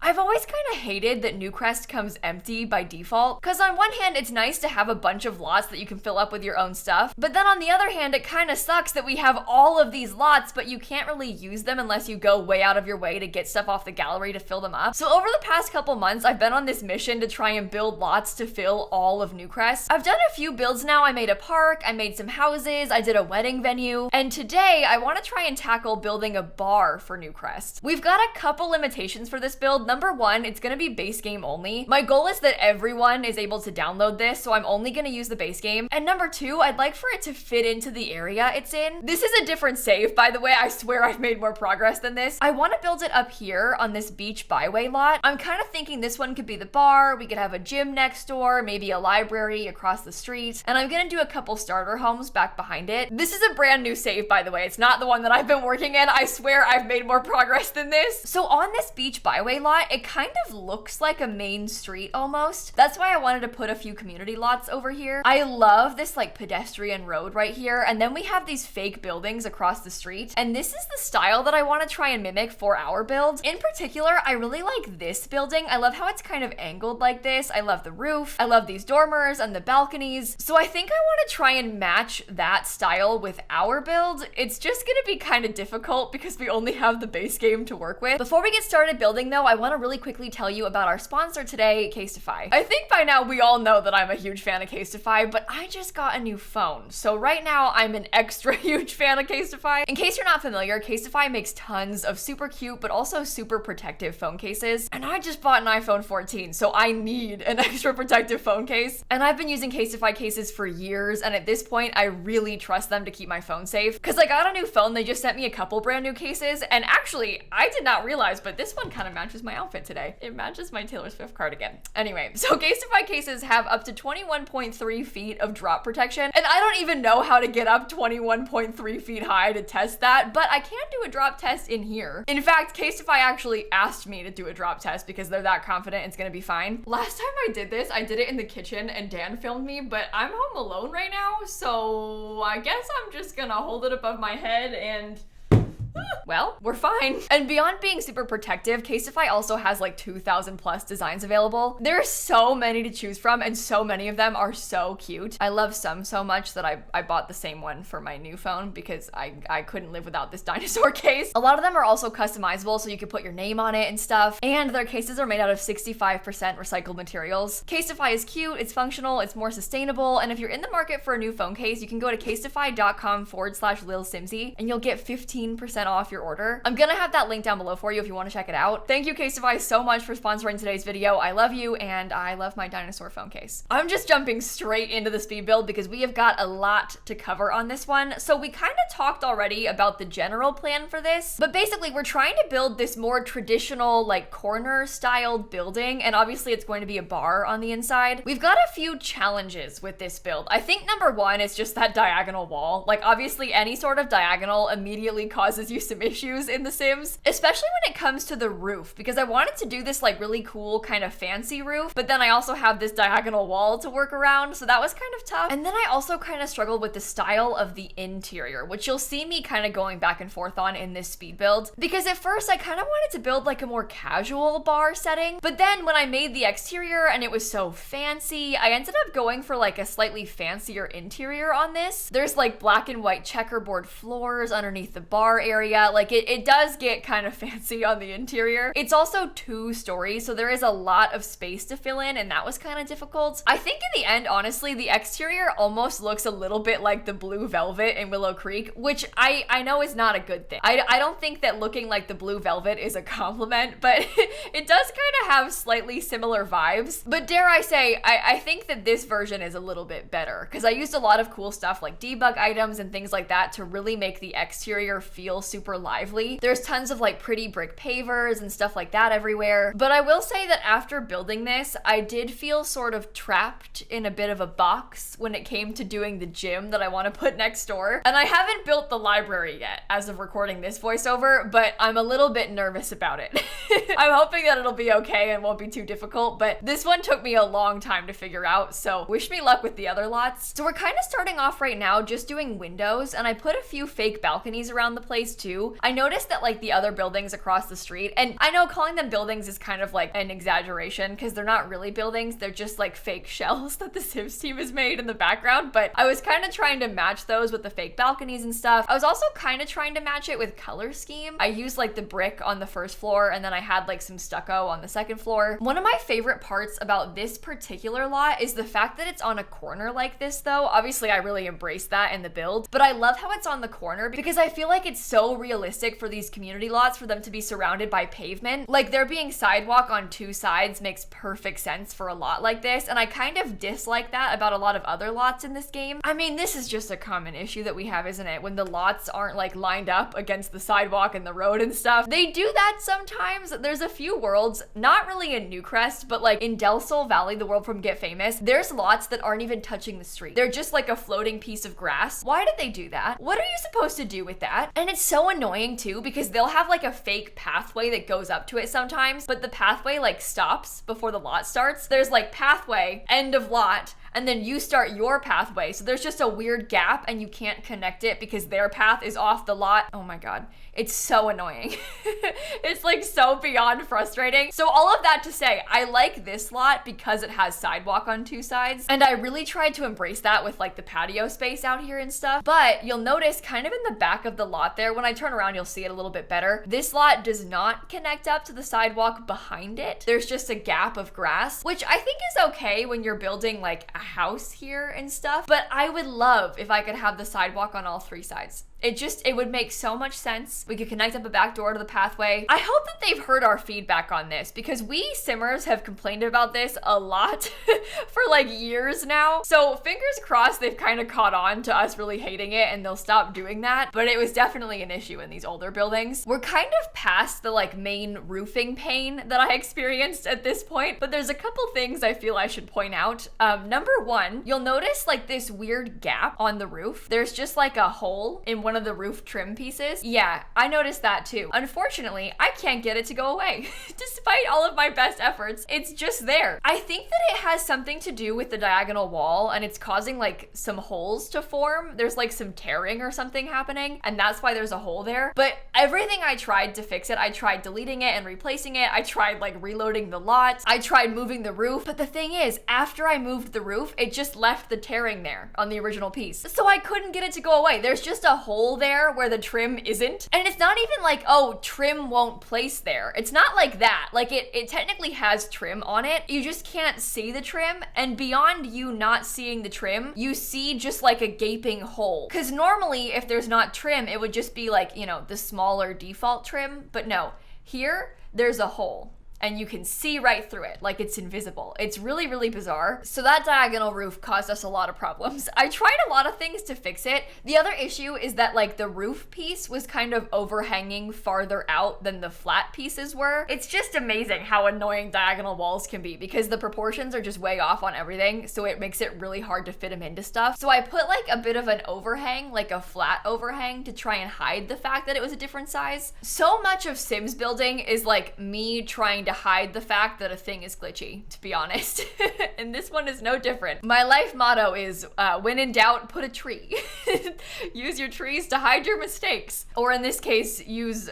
I've always kind of hated that Newcrest comes empty by default, because on one hand, it's nice to have a bunch of lots that you can fill up with your own stuff, but then on the other hand, it kind of sucks that we have all of these lots, but you can't really use them unless you go way out of your way to get stuff off the gallery to fill them up. So over the past couple months, I've been on this mission to try and build lots to fill all of Newcrest. I've done a few builds now. I made a park, I made some houses, I did a wedding venue, and today I want to try and tackle building a bar for Newcrest. We've got a couple limitations for this build. Number one, it's going to be base game only. My goal is that everyone is able to download this, so I'm only going to use the base game. And number two, I'd like for it to fit into the area it's in. This is a different save, by the way. I swear I've made more progress than this. I want to build it up here on this beach byway lot. I'm kind of thinking this one could be the bar. We could have a gym next door, maybe a library across the street, and I'm going to do a couple starter homes back behind it. This is a brand new save, by the way. It's not the one that I've been working in. I swear I've made more progress than this. So on this beach byway lot, it kind of looks like a main street almost. That's why I wanted to put a few community lots over here. I love this like pedestrian road right here, and then we have these fake buildings across the street, and this is the style that I want to try and mimic for our build. In particular, I really like this building. I love how it's kind of angled like this. I love the roof. I love these dormers and the balconies. So I think I want to try and match that style with our build. It's just gonna be kind of difficult because we only have the base game to work with. Before we get started building though, I want to really quickly tell you about our sponsor today, Casetify. I think by now we all know that I'm a huge fan of Casetify, but I just got a new phone. So right now I'm an extra huge fan of Casetify. In case you're not familiar, Casetify makes tons of super cute but also super protective phone cases. And I just bought an iPhone 14, so I need an extra protective phone case. And I've been using Casetify cases for years, and at this point I really trust them to keep my phone safe. Because I got a new phone, they just sent me a couple brand new cases, and actually I did not realize, but this one kind of matches my outfit today. It matches my Taylor Swift cardigan. Anyway, so Casetify cases have up to 21.3 feet of drop protection, and I don't even know how to get up 21.3 feet high to test that, but I can do a drop test in here. In fact, Casetify actually asked me to do a drop test because they're that confident it's gonna be fine. Last time I did this, I did it in the kitchen and Dan filmed me, but I'm home alone right now, so I guess I'm just gonna hold it above my head and well, we're fine. And beyond being super protective, Casetify also has like 2,000 plus designs available. There are so many to choose from, and so many of them are so cute. I love some so much that I bought the same one for my new phone because I couldn't live without this dinosaur case. A lot of them are also customizable, so you can put your name on it and stuff, and their cases are made out of 65% recycled materials. Casetify is cute, it's functional, it's more sustainable, and if you're in the market for a new phone case, you can go to casetify.com/lilsimsie and you'll get 15% off your order. I'm gonna have that link down below for you if you want to check it out. Thank you, Casetify, so much for sponsoring today's video. I love you, and I love my dinosaur phone case. I'm just jumping straight into the speed build because we have got a lot to cover on this one. So we kind of talked already about the general plan for this, but basically we're trying to build this more traditional, like corner styled building, and obviously it's going to be a bar on the inside. We've got a few challenges with this build. I think number one is just that diagonal wall. Like obviously any sort of diagonal immediately causes you some issues in The Sims, especially when it comes to the roof, because I wanted to do this like really cool kind of fancy roof, but then I also have this diagonal wall to work around, so that was kind of tough. And then I also kind of struggled with the style of the interior, which you'll see me kind of going back and forth on in this speed build, because at first I kind of wanted to build like a more casual bar setting, but then when I made the exterior and it was so fancy, I ended up going for like a slightly fancier interior on this. There's like black and white checkerboard floors underneath the bar area. Like it does get kind of fancy on the interior. It's also 2 stories, so there is a lot of space to fill in, and that was kind of difficult. I think in the end, honestly, the exterior almost looks a little bit like the blue velvet in Willow Creek, which I know is not a good thing. I don't think that looking like the blue velvet is a compliment, but it does kind of have slightly similar vibes. But dare I say, I think that this version is a little bit better because I used a lot of cool stuff like debug items and things like that to really make the exterior feel super lively. There's tons of like pretty brick pavers and stuff like that everywhere. But I will say that after building this, I did feel sort of trapped in a bit of a box when it came to doing the gym that I want to put next door. And I haven't built the library yet as of recording this voiceover, but I'm a little bit nervous about it. I'm hoping that it'll be okay and won't be too difficult, but this one took me a long time to figure out, so wish me luck with the other lots. So we're kind of starting off right now just doing windows, and I put a few fake balconies around the place too, I noticed that like the other buildings across the street, and I know calling them buildings is kind of like an exaggeration because they're not really buildings, they're just like fake shells that the Sims team has made in the background, but I was kind of trying to match those with the fake balconies and stuff. I was also kind of trying to match it with color scheme. I used like the brick on the first floor, and then I had like some stucco on the second floor. One of my favorite parts about this particular lot is the fact that it's on a corner like this though. Obviously I really embraced that in the build, but I love how it's on the corner because I feel like it's so realistic for these community lots for them to be surrounded by pavement. Like there being sidewalk on two sides makes perfect sense for a lot like this, and I kind of dislike that about a lot of other lots in this game. I mean, this is just a common issue that we have, isn't it? When the lots aren't like lined up against the sidewalk and the road and stuff. They do that sometimes. There's a few worlds, not really in Newcrest, but like in Del Sol Valley, the world from Get Famous, there's lots that aren't even touching the street. They're just like a floating piece of grass. Why did they do that? What are you supposed to do with that? And it's so annoying too because they'll have like a fake pathway that goes up to it sometimes, but the pathway like stops before the lot starts. There's like pathway, end of lot, and then you start your pathway. So there's just a weird gap and you can't connect it because their path is off the lot. Oh my God, it's so annoying. It's like so beyond frustrating. So all of that to say, I like this lot because it has sidewalk on two sides. And I really tried to embrace that with like the patio space out here and stuff. But you'll notice kind of in the back of the lot there, when I turn around, you'll see it a little bit better. This lot does not connect up to the sidewalk behind it. There's just a gap of grass, which I think is okay when you're building like a house here and stuff, but I would love if I could have the sidewalk on all three sides. It would make so much sense. We could connect up a back door to the pathway. I hope that they've heard our feedback on this because we Simmers have complained about this a lot for like years now. So fingers crossed they've kind of caught on to us really hating it and they'll stop doing that. But it was definitely an issue in these older buildings. We're kind of past the like main roofing pain that I experienced at this point, but there's a couple things I feel I should point out. Number one, you'll notice like this weird gap on the roof. There's just like a hole in one of the roof trim pieces. Yeah, I noticed that too. Unfortunately, I can't get it to go away. Despite all of my best efforts, it's just there. I think that it has something to do with the diagonal wall and it's causing like some holes to form. There's like some tearing or something happening and that's why there's a hole there. But everything I tried to fix it, I tried deleting it and replacing it. I tried like reloading the lot. I tried moving the roof. But the thing is, after I moved the roof, it just left the tearing there on the original piece. So I couldn't get it to go away. There's just a hole there where the trim isn't. And it's not even like, oh, trim won't place there. It's not like that. Like it technically has trim on it. You just can't see the trim. And beyond you not seeing the trim, you see just like a gaping hole. Because normally if there's not trim, it would just be like, you know, the smaller default trim. But no, here there's a hole. And you can see right through it, like it's invisible. It's really, really bizarre. So that diagonal roof caused us a lot of problems. I tried a lot of things to fix it. The other issue is that like the roof piece was kind of overhanging farther out than the flat pieces were. It's just amazing how annoying diagonal walls can be because the proportions are just way off on everything. So it makes it really hard to fit them into stuff. So I put like a bit of an overhang, like a flat overhang to try and hide the fact that it was a different size. So much of Sims building is like me trying to hide the fact that a thing is glitchy, to be honest. And this one is no different. My life motto is, when in doubt, put a tree. Use your trees to hide your mistakes. Or in this case, use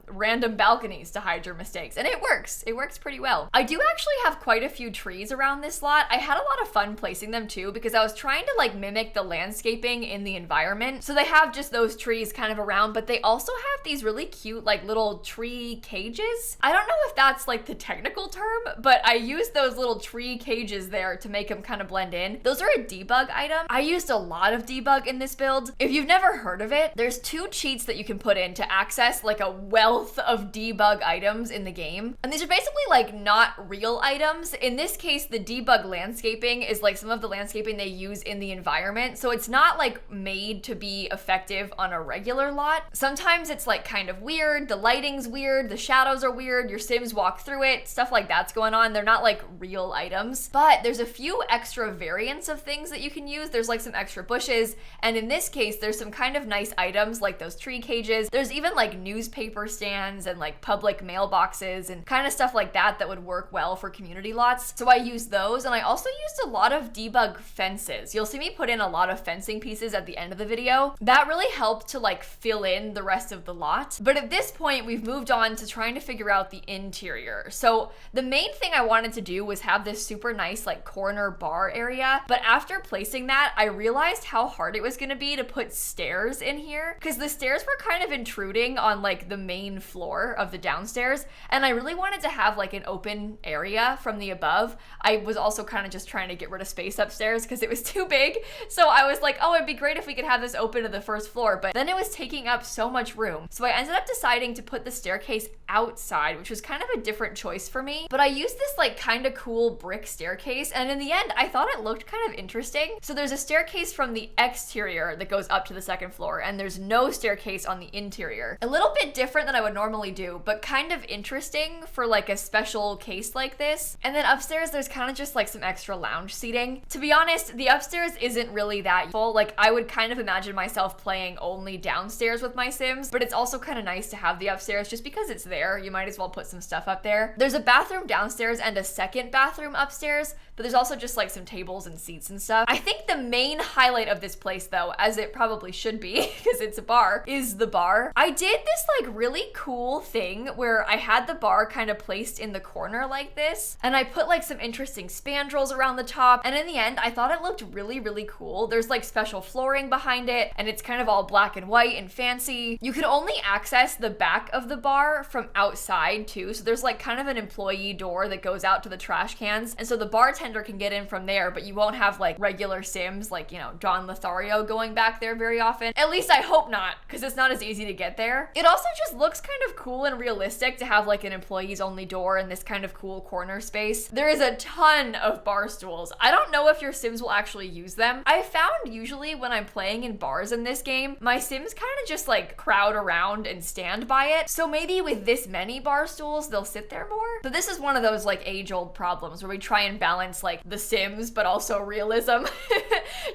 random balconies to hide your mistakes. And it works. It works pretty well. I do actually have quite a few trees around this lot. I had a lot of fun placing them too because I was trying to like mimic the landscaping in the environment. So they have just those trees kind of around, but they also have these really cute like little tree cages. I don't know if that's like the technical term, but I used those little tree cages there to make them kind of blend in. Those are a debug item. I used a lot of debug in this build. If you've never heard of it, there's 2 cheats that you can put in to access like a wealth of debug items in the game. And these are basically like not real items. In this case, the debug landscaping is like some of the landscaping they use in the environment. So it's not like made to be effective on a regular lot. Sometimes it's like kind of weird. The lighting's weird. The shadows are weird. Your Sims walk through through it, stuff like that's going on. They're not like real items, but there's a few extra variants of things that you can use. There's like some extra bushes, and in this case, there's some kind of nice items like those tree cages. There's even like newspaper stands and like public mailboxes and kind of stuff like that that would work well for community lots. So I used those, and I also used a lot of debug fences. You'll see me put in a lot of fencing pieces at the end of the video. That really helped to like fill in the rest of the lot. But at this point, we've moved on to trying to figure out the interior. So the main thing I wanted to do was have this super nice like corner bar area. But after placing that, I realized how hard it was going to be to put stairs in here, because the stairs were kind of intruding on like the main floor of the downstairs, and I really wanted to have like an open area from the above. I was also kind of just trying to get rid of space upstairs because it was too big. So I was like, oh, it'd be great if we could have this open to the first floor, but then it was taking up so much room. So I ended up deciding to put the staircase outside, which was kind of a different choice for me. But I used this like kind of cool brick staircase, and in the end, I thought it looked kind of interesting. So there's a staircase from the exterior that goes up to the second floor, and there's no staircase on the interior. A little bit different than I would normally do, but kind of interesting for like a special case like this. And then upstairs, there's kind of just like some extra lounge seating. To be honest, the upstairs isn't really that full. Like I would kind of imagine myself playing only downstairs with my Sims, but it's also kind of nice to have the upstairs just because it's there. You might as well put some stuff up there. There's a bathroom downstairs and a second bathroom upstairs, but there's also just like some tables and seats and stuff. I think the main highlight of this place though, as it probably should be because it's a bar, is the bar. I did this like really cool thing where I had the bar kind of placed in the corner like this, and I put like some interesting spandrels around the top, and in the end I thought it looked really, really cool. There's like special flooring behind it, and it's kind of all black and white and fancy. You could only access the back of the bar from outside too, so there's like kind of an employee door that goes out to the trash cans, and so the bartender can get in from there, but you won't have like regular Sims like, you know, John Lothario going back there very often. At least I hope not, because it's not as easy to get there. It also just looks kind of cool and realistic to have like an employees only door in this kind of cool corner space. There is a ton of bar stools. I don't know if your Sims will actually use them. I found usually when I'm playing in bars in this game, my Sims kind of just like crowd around and stand by it. So maybe with this many bar stools, they'll sit there more. But this is one of those like age-old problems where we try and balance like the Sims, but also realism.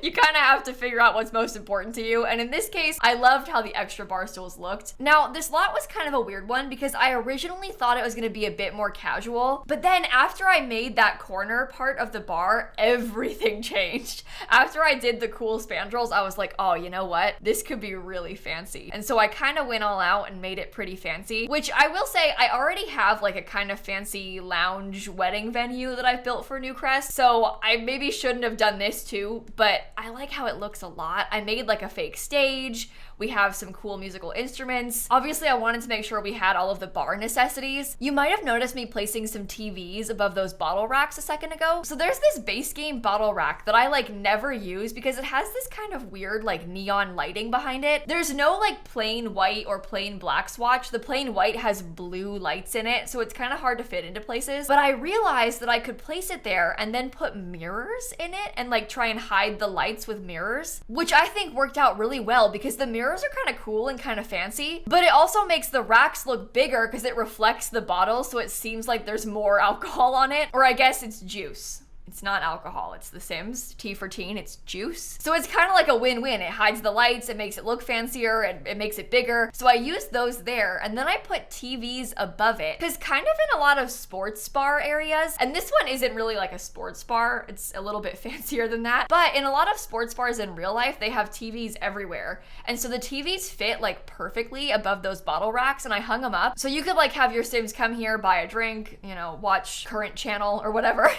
You kind of have to figure out what's most important to you. And in this case, I loved how the extra bar stools looked. Now, this lot was kind of a weird one because I originally thought it was going to be a bit more casual, but then after I made that corner part of the bar, everything changed. After I did the cool spandrels, I was like, oh, you know what? This could be really fancy. And so I kind of went all out and made it pretty fancy, which I will say I already have like a kind of fancy lounge wedding venue that I've built for Newcrest. So I maybe shouldn't have done this too, but I like how it looks a lot. I made like a fake stage. We have some cool musical instruments. Obviously, I wanted to make sure we had all of the bar necessities. You might have noticed me placing some TVs above those bottle racks a second ago. So there's this base game bottle rack that I like never use because it has this kind of weird like neon lighting behind it. There's no like plain white or plain black swatch. The plain white has blue lights in it, so it's kind of hard to fit into places. But I realized that I could place it there and then put mirrors in it and like try and hide the lights with mirrors, which I think worked out really well because the mirrors are kind of cool and kind of fancy, but it also makes the racks look bigger because it reflects the bottle, so it seems like there's more alcohol on it, or I guess it's juice. It's not alcohol, it's The Sims. T for teen, it's juice. So it's kind of like a win-win. It hides the lights, it makes it look fancier, and it makes it bigger. So I used those there, and then I put TVs above it, because kind of in a lot of sports bar areas, and this one isn't really like a sports bar, it's a little bit fancier than that, but in a lot of sports bars in real life, they have TVs everywhere. And so the TVs fit like perfectly above those bottle racks, and I hung them up. So you could like have your Sims come here, buy a drink, you know, watch current channel or whatever.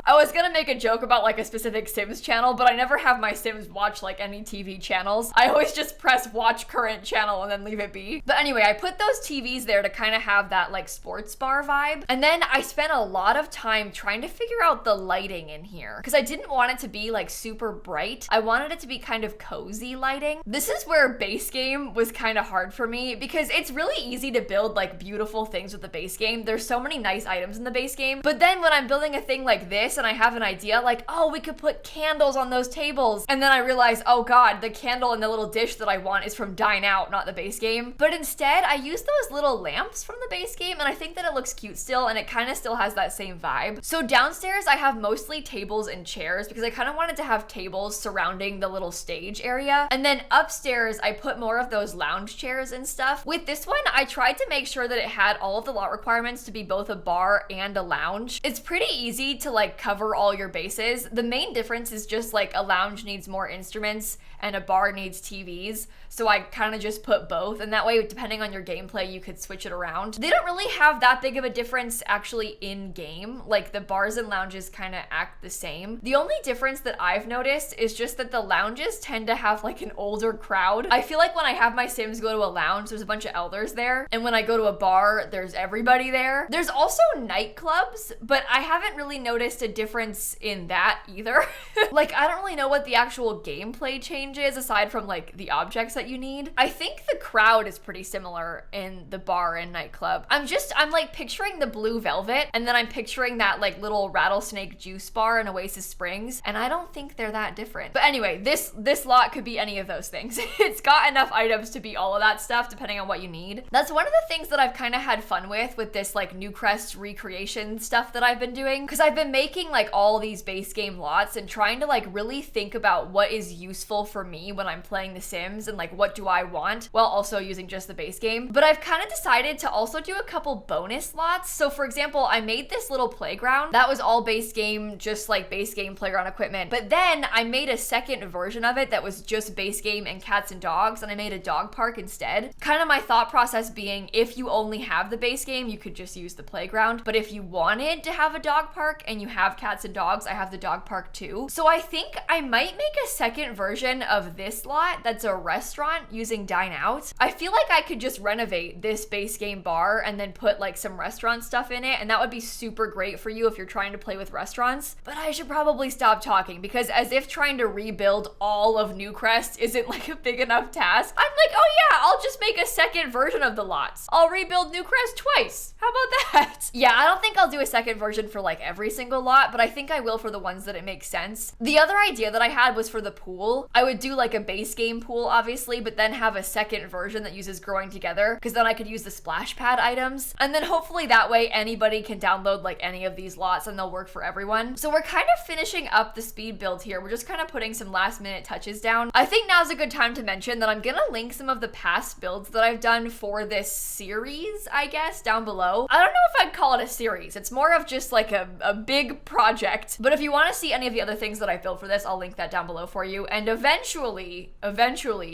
I was gonna make a joke about like a specific Sims channel, but I never have my Sims watch like any TV channels. I always just press watch current channel and then leave it be. But anyway, I put those TVs there to kind of have that like sports bar vibe. And then I spent a lot of time trying to figure out the lighting in here because I didn't want it to be like super bright. I wanted it to be kind of cozy lighting. This is where base game was kind of hard for me because it's really easy to build like beautiful things with the base game. There's so many nice items in the base game. But then when I'm building a thing like this and I have an idea like, oh, we could put candles on those tables. And then I realize, oh God, the candle in the little dish that I want is from Dine Out, not the base game. But instead, I use those little lamps from the base game, and I think that it looks cute still, and it kind of still has that same vibe. So downstairs, I have mostly tables and chairs because I kind of wanted to have tables surrounding the little stage area. And then upstairs, I put more of those lounge chairs and stuff. With this one, I tried to make sure that it had all of the lot requirements to be both a bar and a lounge. It's pretty easy to like cover all your bases. The main difference is just like a lounge needs more instruments and a bar needs TVs. So I kind of just put both, and that way, depending on your gameplay, you could switch it around. They don't really have that big of a difference actually in game. Like the bars and lounges kind of act the same. The only difference that I've noticed is just that the lounges tend to have like an older crowd. I feel like when I have my Sims go to a lounge, there's a bunch of elders there. And when I go to a bar, there's everybody there. There's also nightclubs, but I haven't really noticed a difference in that either. Like, I don't really know what the actual gameplay change is aside from like the objects that you need. I think the crowd is pretty similar in the bar and nightclub. I'm like picturing the blue velvet, and then I'm picturing that like little rattlesnake juice bar in Oasis Springs, and I don't think they're that different. But anyway, this lot could be any of those things. It's got enough items to be all of that stuff depending on what you need. That's one of the things that I've kind of had fun with this like Newcrest recreation stuff that I've been doing, because I've been making like all these base game lots and trying to like really think about what is useful for me when I'm playing The Sims and like what do I want, while also using just the base game. But I've kind of decided to also do a couple bonus lots. So for example, I made this little playground that was all base game, just like base game playground equipment. But then I made a second version of it that was just base game and cats and dogs, and I made a dog park instead. Kind of my thought process being, if you only have the base game, you could just use the playground. But if you wanted to have a dog park and you have cats and dogs, I have the dog park too. So I think I might make a second version of this lot that's a restaurant using Dine Out. I feel like I could just renovate this base game bar and then put like some restaurant stuff in it, and that would be super great for you if you're trying to play with restaurants. But I should probably stop talking, because as if trying to rebuild all of Newcrest isn't like a big enough task, I'm like, oh yeah, I'll just make a second version of the lots. I'll rebuild Newcrest twice. How about that? Yeah, I don't think I'll do a second version for like every single lot, but I think I will for the ones that it makes sense. The other idea that I had was for the pool. I would do like a base game pool, obviously, but then have a second version that uses growing together, because then I could use the splash pad items. And then hopefully that way anybody can download like any of these lots and they'll work for everyone. So we're kind of finishing up the speed build here. We're just kind of putting some last minute touches down. I think now's a good time to mention that I'm gonna link some of the past builds that I've done for this series, I guess, down below. I don't know if I'd call it a series. It's more of just like a big project. But if you want to see any of the other things that I built for this, I'll link that down below for you. And eventually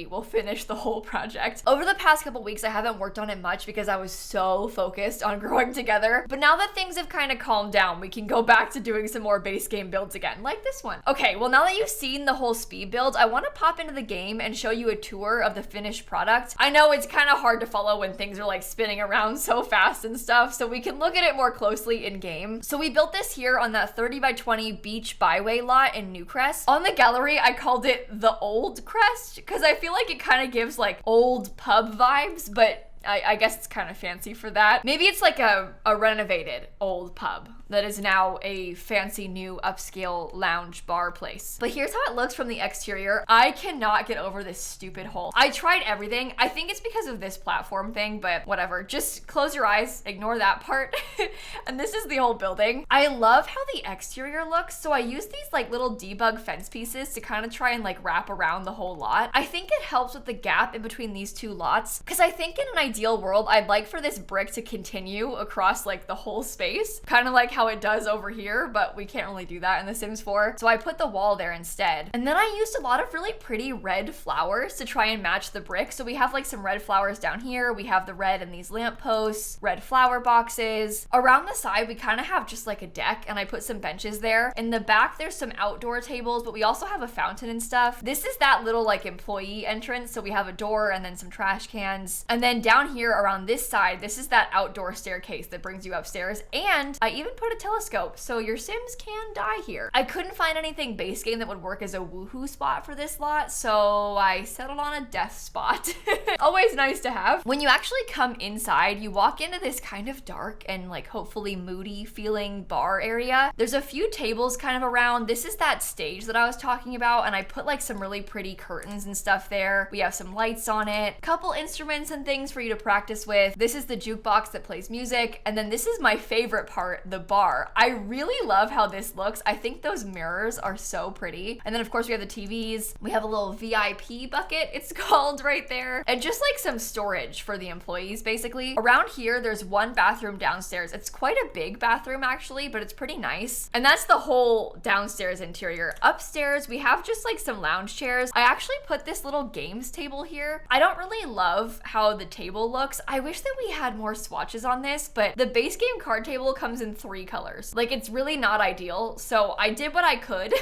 we'll finish the whole project. Over the past couple weeks, I haven't worked on it much because I was so focused on growing together. But now that things have kind of calmed down, we can go back to doing some more base game builds again, like this one. Okay, well, now that you've seen the whole speed build, I want to pop into the game and show you a tour of the finished product. I know it's kind of hard to follow when things are like spinning around so fast and stuff, so we can look at it more closely in game. So we built this here on that 30 by 20 beach byway lot in Newcrest. On the gallery, I called it the Old Crest because I feel like it kind of gives like old pub vibes, but I guess it's kind of fancy for that. Maybe it's like a renovated old pub that is now a fancy new upscale lounge bar place. But here's how it looks from the exterior. I cannot get over this stupid hole. I tried everything. I think it's because of this platform thing, but whatever. Just close your eyes, ignore that part. And this is the whole building. I love how the exterior looks. So I used these like little debug fence pieces to kind of try and like wrap around the whole lot. I think it helps with the gap in between these two lots, because I think in an ideal world, I'd like for this brick to continue across like the whole space, kind of like how it does over here, but we can't really do that in The Sims 4. So I put the wall there instead. And then I used a lot of really pretty red flowers to try and match the brick. So we have like some red flowers down here. We have the red in these lampposts, red flower boxes. Around the side, we kind of have just like a deck, and I put some benches there. In the back, there's some outdoor tables, but we also have a fountain and stuff. This is that little like employee entrance. So we have a door and then some trash cans. And then down here around this side, this is that outdoor staircase that brings you upstairs. And I even put put a telescope, so your Sims can die here. I couldn't find anything base game that would work as a woohoo spot for this lot, so I settled on a death spot. Always nice to have. When you actually come inside, you walk into this kind of dark and like hopefully moody feeling bar area. There's a few tables kind of around. This is that stage that I was talking about, and I put like some really pretty curtains and stuff there. We have some lights on it, couple instruments and things for you to practice with. This is the jukebox that plays music, and then this is my favorite part, the bar. I really love how this looks. I think those mirrors are so pretty. And then of course we have the TVs. We have a little VIP bucket, it's called, right there, and just like some storage for the employees basically. Around here there's one bathroom downstairs. It's quite a big bathroom actually, but it's pretty nice. And that's the whole downstairs interior. Upstairs we have just like some lounge chairs. I actually put this little games table here. I don't really love how the table looks. I wish that we had more swatches on this, but the base game card table comes in 3 colors. Like, it's really not ideal, so I did what I could.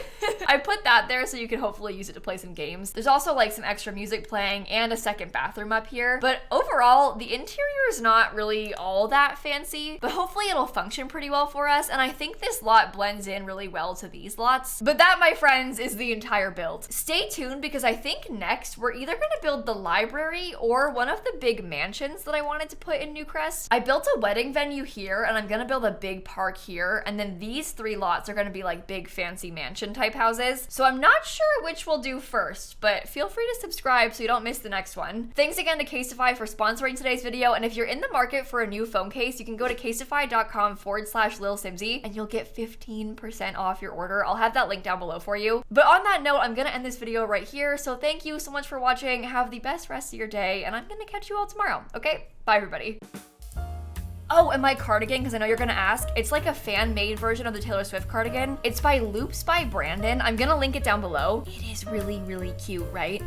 I put that there so you could hopefully use it to play some games. There's also like some extra music playing and a second bathroom up here, but overall the interior is not really all that fancy, but hopefully it'll function pretty well for us, and I think this lot blends in really well to these lots. But that, my friends, is the entire build. Stay tuned because I think next we're either gonna build the library or one of the big mansions that I wanted to put in Newcrest. I built a wedding venue here, and I'm gonna build a big park here, and then these 3 lots are gonna be like big fancy mansion type houses. So I'm not sure which we'll do first, but feel free to subscribe so you don't miss the next one. Thanks again to Casetify for sponsoring today's video, and if you're in the market for a new phone case, you can go to casetify.com/lilsimsie and you'll get 15% off your order. I'll have that link down below for you. But on that note, I'm gonna end this video right here, so thank you so much for watching. Have the best rest of your day, and I'm gonna catch you all tomorrow, okay? Bye, everybody. Oh, and my cardigan, because I know you're gonna ask, it's like a fan-made version of the Taylor Swift cardigan. It's by Loops by Brandon. I'm gonna link it down below. It is really, really cute, right?